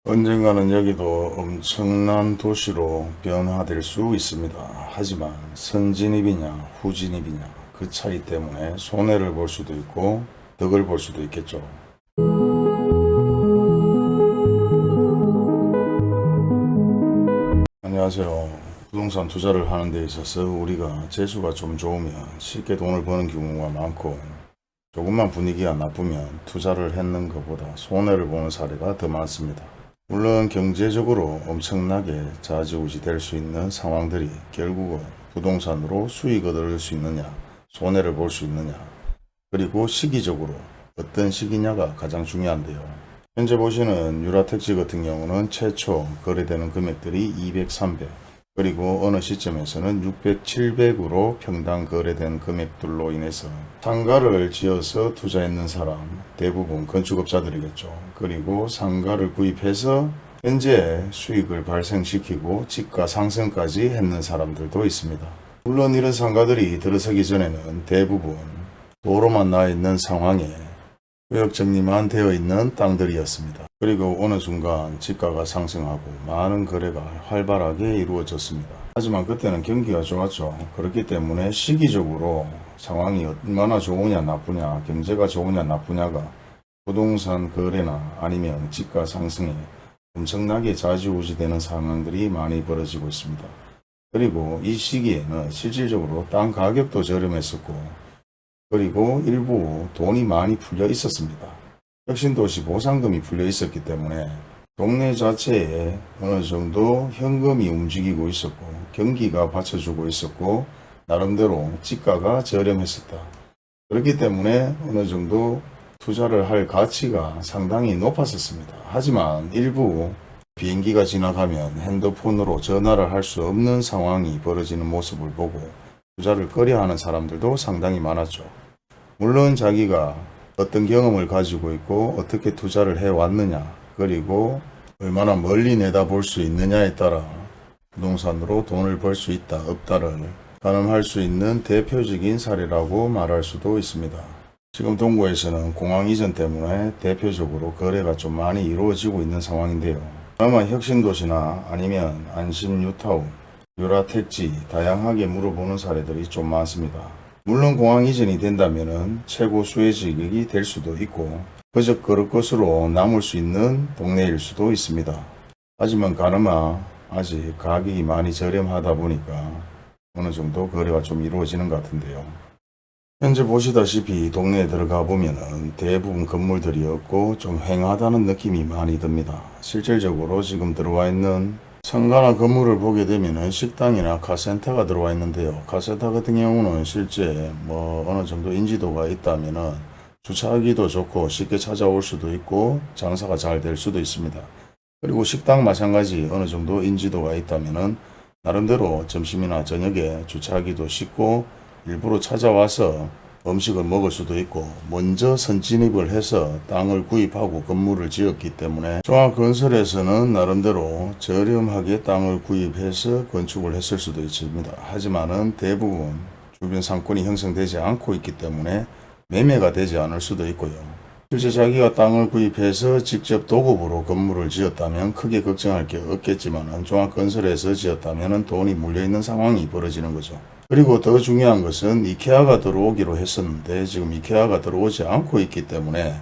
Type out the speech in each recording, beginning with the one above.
언젠가는 여기도 엄청난 도시로 변화될 수 있습니다. 하지만 선진입이냐 후진입이냐 그 차이 때문에 손해를 볼 수도 있고 덕을 볼 수도 있겠죠. 안녕하세요. 부동산 투자를 하는 데 있어서 우리가 재수가 좀 좋으면 쉽게 돈을 버는 경우가 많고, 조금만 분위기가 나쁘면 투자를 했는 것보다 손해를 보는 사례가 더 많습니다. 물론 경제적으로 엄청나게 좌지우지 될 수 있는 상황들이 결국은 부동산으로 수익을 얻을 수 있느냐, 손해를 볼 수 있느냐, 그리고 시기적으로 어떤 시기냐가 가장 중요한데요. 현재 보시는 유라택지 같은 경우는 최초 거래되는 금액들이 200, 300, 그리고 어느 시점에서는 600, 700으로 평당 거래된 금액들로 인해서 상가를 지어서 투자했는 사람, 대부분 건축업자들이겠죠. 그리고 상가를 구입해서 현재 수익을 발생시키고 지가 상승까지 했는 사람들도 있습니다. 물론 이런 상가들이 들어서기 전에는 대부분 도로만 나 있는 상황에 구역 정리만 되어 있는 땅들이었습니다. 그리고 어느 순간 지가가 상승하고 많은 거래가 활발하게 이루어졌습니다. 하지만 그때는 경기가 좋았죠. 그렇기 때문에 시기적으로 상황이 얼마나 좋으냐 나쁘냐, 경제가 좋으냐 나쁘냐가 부동산 거래나 아니면 지가 상승에 엄청나게 좌지우지 되는 상황들이 많이 벌어지고 있습니다. 그리고 이 시기에는 실질적으로 땅 가격도 저렴했었고, 그리고 일부 돈이 많이 풀려 있었습니다. 혁신도시 보상금이 풀려 있었기 때문에 동네 자체에 어느 정도 현금이 움직이고 있었고, 경기가 받쳐주고 있었고, 나름대로 지가가 저렴했었다. 그렇기 때문에 어느 정도 투자를 할 가치가 상당히 높았었습니다. 하지만 일부 비행기가 지나가면 핸드폰으로 전화를 할 수 없는 상황이 벌어지는 모습을 보고 투자를 꺼려하는 사람들도 상당히 많았죠. 물론 자기가 어떤 경험을 가지고 있고 어떻게 투자를 해왔느냐, 그리고 얼마나 멀리 내다볼 수 있느냐에 따라 부동산으로 돈을 벌 수 있다 없다를 가늠할 수 있는 대표적인 사례라고 말할 수도 있습니다. 지금 동구에서는 공항 이전 때문에 대표적으로 거래가 좀 많이 이루어지고 있는 상황인데요. 아마 혁신도시나 아니면 안심 뉴타운, 유라택지 다양하게 물어보는 사례들이 좀 많습니다. 물론 공항 이전이 된다면 최고 수혜지역이 될 수도 있고 그저 그럴 것으로 남을 수 있는 동네일 수도 있습니다. 하지만 가늠아 아직 가격이 많이 저렴하다 보니까 어느 정도 거래가 좀 이루어지는 것 같은데요. 현재 보시다시피 동네에 들어가 보면은 대부분 건물들이 없고 좀 휑하다는 느낌이 많이 듭니다. 실질적으로 지금 들어와 있는 상가나 건물을 보게 되면은 식당이나 카센터가 들어와 있는데요. 카센터 같은 경우는 실제 어느 정도 인지도가 있다면은 주차하기도 좋고 쉽게 찾아올 수도 있고 장사가 잘 될 수도 있습니다. 그리고 식당 마찬가지 어느 정도 인지도가 있다면은 나름대로 점심이나 저녁에 주차하기도 쉽고 일부러 찾아와서 음식을 먹을 수도 있고, 먼저 선진입을 해서 땅을 구입하고 건물을 지었기 때문에 종합건설에서는 나름대로 저렴하게 땅을 구입해서 건축을 했을 수도 있습니다. 하지만은 대부분 주변 상권이 형성되지 않고 있기 때문에 매매가 되지 않을 수도 있고요. 실제 자기가 땅을 구입해서 직접 도급으로 건물을 지었다면 크게 걱정할 게 없겠지만 종합건설에서 지었다면 돈이 물려있는 상황이 벌어지는 거죠. 그리고 더 중요한 것은 이케아가 들어오기로 했었는데 지금 이케아가 들어오지 않고 있기 때문에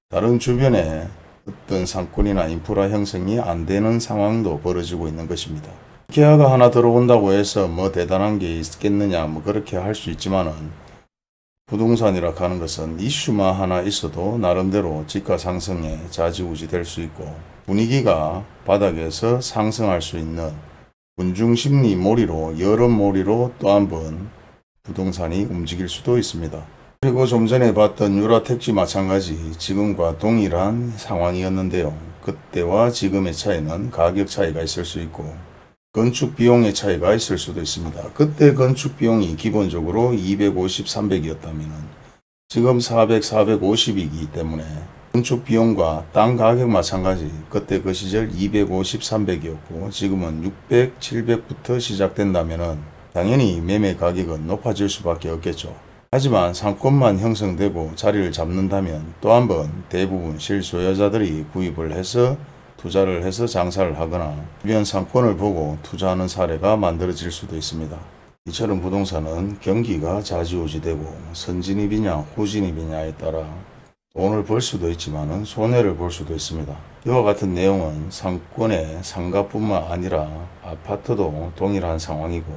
다른 주변에 어떤 상권이나 인프라 형성이 안 되는 상황도 벌어지고 있는 것입니다. 이케아가 하나 들어온다고 해서 대단한 게 있겠느냐 그렇게 할 수 있지만은 부동산이라 하는 것은 이슈만 하나 있어도 나름대로 지가 상승에 좌지우지 될 수 있고 분위기가 바닥에서 상승할 수 있는 군중심리 몰이로, 여론몰이로 또 한번 부동산이 움직일 수도 있습니다. 그리고 좀 전에 봤던 유라택지 마찬가지 지금과 동일한 상황이었는데요. 그때와 지금의 차이는 가격 차이가 있을 수 있고 건축 비용의 차이가 있을 수도 있습니다. 그때 건축 비용이 기본적으로 250, 300이었다면 지금 400, 450이기 때문에 건축 비용과 땅 가격 마찬가지 그때 그 시절 250, 300이었고 지금은 600, 700부터 시작된다면 당연히 매매 가격은 높아질 수밖에 없겠죠. 하지만 상권만 형성되고 자리를 잡는다면 또 한번 대부분 실소유자들이 구입을 해서 투자를 해서 장사를 하거나 주변 상권을 보고 투자하는 사례가 만들어질 수도 있습니다. 이처럼 부동산은 경기가 좌지우지되고 선진입이냐 후진입이냐에 따라 돈을 벌 수도 있지만 손해를 볼 수도 있습니다. 이와 같은 내용은 상권의 상가뿐만 아니라 아파트도 동일한 상황이고,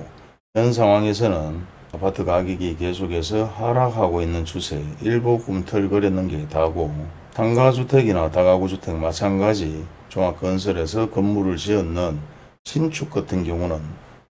현 상황에서는 아파트 가격이 계속해서 하락하고 있는 추세에 일부 꿈틀거리는 게 다고, 상가주택이나 다가구주택 마찬가지 종합건설에서 건물을 지었는 신축 같은 경우는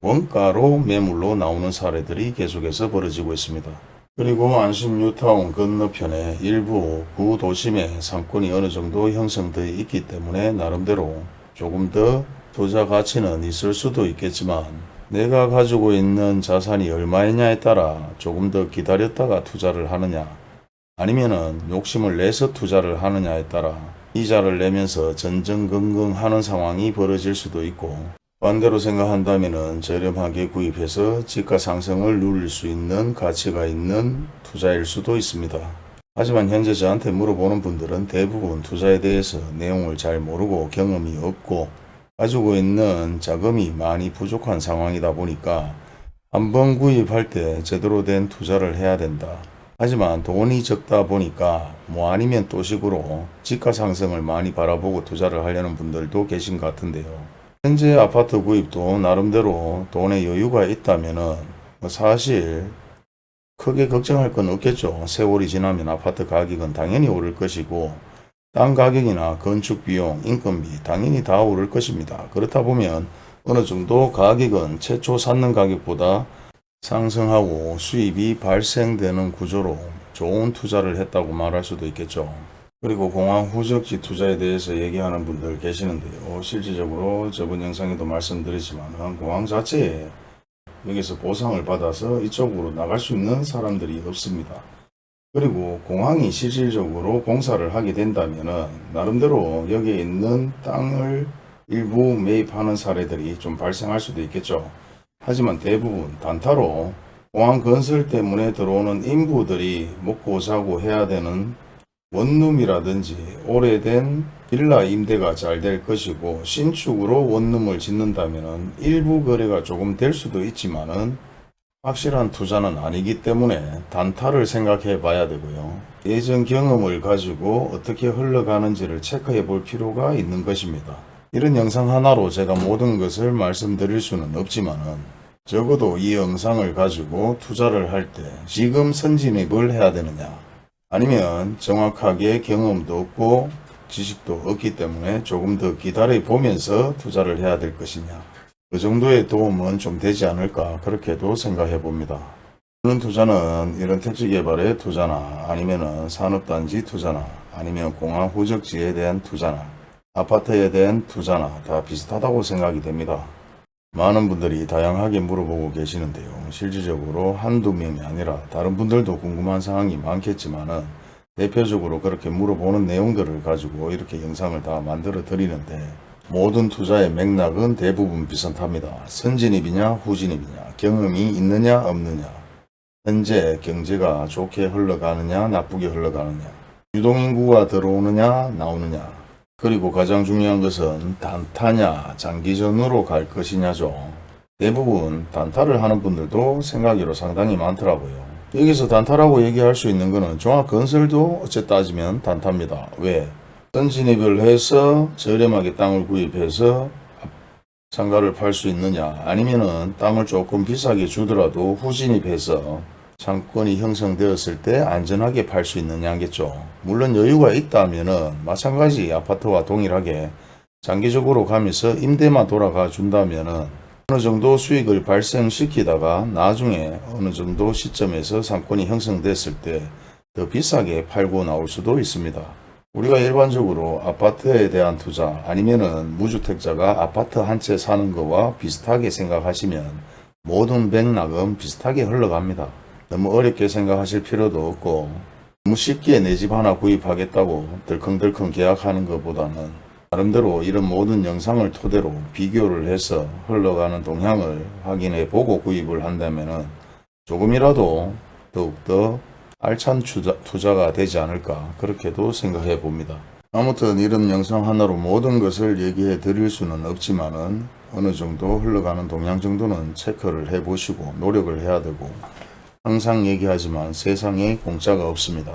원가로 매물로 나오는 사례들이 계속해서 벌어지고 있습니다. 그리고 안심 뉴타운 건너편에 일부 구도심의 상권이 어느 정도 형성되어 있기 때문에 나름대로 조금 더 투자 가치는 있을 수도 있겠지만, 내가 가지고 있는 자산이 얼마이냐에 따라 조금 더 기다렸다가 투자를 하느냐 아니면은 욕심을 내서 투자를 하느냐에 따라 이자를 내면서 전전긍긍하는 상황이 벌어질 수도 있고, 반대로 생각한다면은 저렴하게 구입해서 지가 상승을 누릴 수 있는 가치가 있는 투자일 수도 있습니다. 하지만 현재 저한테 물어보는 분들은 대부분 투자에 대해서 내용을 잘 모르고 경험이 없고 가지고 있는 자금이 많이 부족한 상황이다 보니까 한번 구입할 때 제대로 된 투자를 해야 된다. 하지만 돈이 적다 보니까 뭐 아니면 또 식으로 지가 상승을 많이 바라보고 투자를 하려는 분들도 계신 것 같은데요. 현재 아파트 구입도 나름대로 돈의 여유가 있다면은 사실 크게 걱정할 건 없겠죠. 세월이 지나면 아파트 가격은 당연히 오를 것이고, 땅 가격이나 건축 비용, 인건비 당연히 다 오를 것입니다. 그렇다 보면 어느 정도 가격은 최초 샀는 가격보다 상승하고 수입이 발생되는 구조로 좋은 투자를 했다고 말할 수도 있겠죠. 그리고 공항 후적지 투자에 대해서 얘기하는 분들 계시는데요. 실질적으로 저번 영상에도 말씀드렸지만 공항 자체에 여기서 보상을 받아서 이쪽으로 나갈 수 있는 사람들이 없습니다. 그리고 공항이 실질적으로 공사를 하게 된다면 나름대로 여기에 있는 땅을 일부 매입하는 사례들이 좀 발생할 수도 있겠죠. 하지만 대부분 단타로 공항 건설 때문에 들어오는 인부들이 먹고 자고 해야 되는 원룸이라든지 오래된 빌라 임대가 잘 될 것이고, 신축으로 원룸을 짓는다면 일부 거래가 조금 될 수도 있지만은 확실한 투자는 아니기 때문에 단타를 생각해 봐야 되고요. 예전 경험을 가지고 어떻게 흘러가는지를 체크해 볼 필요가 있는 것입니다. 이런 영상 하나로 제가 모든 것을 말씀드릴 수는 없지만은 적어도 이 영상을 가지고 투자를 할 때 지금 선진입을 해야 되느냐, 아니면 정확하게 경험도 없고 지식도 없기 때문에 조금 더 기다려 보면서 투자를 해야 될 것이냐, 그 정도의 도움은 좀 되지 않을까 그렇게도 생각해 봅니다. 이런 투자는 이런 택지개발의 투자나 아니면은 산업단지 투자나 아니면 공항 후적지에 대한 투자나 아파트에 대한 투자나 다 비슷하다고 생각이 됩니다. 많은 분들이 다양하게 물어보고 계시는데요. 실질적으로 한두 명이 아니라 다른 분들도 궁금한 사항이 많겠지만은 대표적으로 그렇게 물어보는 내용들을 가지고 이렇게 영상을 다 만들어 드리는데, 모든 투자의 맥락은 대부분 비슷합니다. 선진입이냐 후진입이냐, 경험이 있느냐 없느냐, 현재 경제가 좋게 흘러가느냐 나쁘게 흘러가느냐, 유동인구가 들어오느냐 나오느냐, 그리고 가장 중요한 것은 단타냐 장기전으로 갈 것이냐죠. 대부분 단타를 하는 분들도 생각으로 상당히 많더라고요. 여기서 단타라고 얘기할 수 있는 것은 종합건설도 어째 따지면 단타입니다. 왜? 선진입을 해서 저렴하게 땅을 구입해서 상가를 팔 수 있느냐, 아니면은 땅을 조금 비싸게 주더라도 후진입해서 상권이 형성되었을 때 안전하게 팔 수 있느냐겠죠. 물론 여유가 있다면은 마찬가지 아파트와 동일하게 장기적으로 가면서 임대만 돌아가 준다면은 어느 정도 수익을 발생시키다가 나중에 어느 정도 시점에서 상권이 형성됐을 때 더 비싸게 팔고 나올 수도 있습니다. 우리가 일반적으로 아파트에 대한 투자 아니면은 무주택자가 아파트 한 채 사는 거와 비슷하게 생각하시면 모든 맥락은 비슷하게 흘러갑니다. 너무 어렵게 생각하실 필요도 없고, 너무 쉽게 내 집 하나 구입하겠다고 덜컹덜컹 계약하는 것보다는 나름대로 이런 모든 영상을 토대로 비교를 해서 흘러가는 동향을 확인해 보고 구입을 한다면 조금이라도 더욱더 알찬 투자가 되지 않을까 그렇게도 생각해 봅니다. 아무튼 이런 영상 하나로 모든 것을 얘기해 드릴 수는 없지만은 어느 정도 흘러가는 동향 정도는 체크를 해 보시고 노력을 해야 되고, 항상 얘기하지만 세상에 공짜가 없습니다.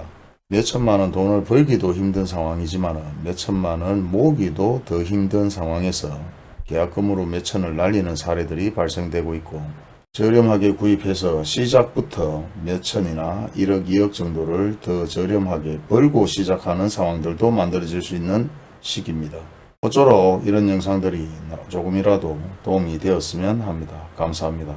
몇천만 원 돈을 벌기도 힘든 상황이지만 몇천만 원 모으기도 더 힘든 상황에서 계약금으로 몇천을 날리는 사례들이 발생되고 있고, 저렴하게 구입해서 시작부터 몇천이나 1억 2억 정도를 더 저렴하게 벌고 시작하는 상황들도 만들어질 수 있는 시기입니다. 모쪼록 이런 영상들이 조금이라도 도움이 되었으면 합니다. 감사합니다.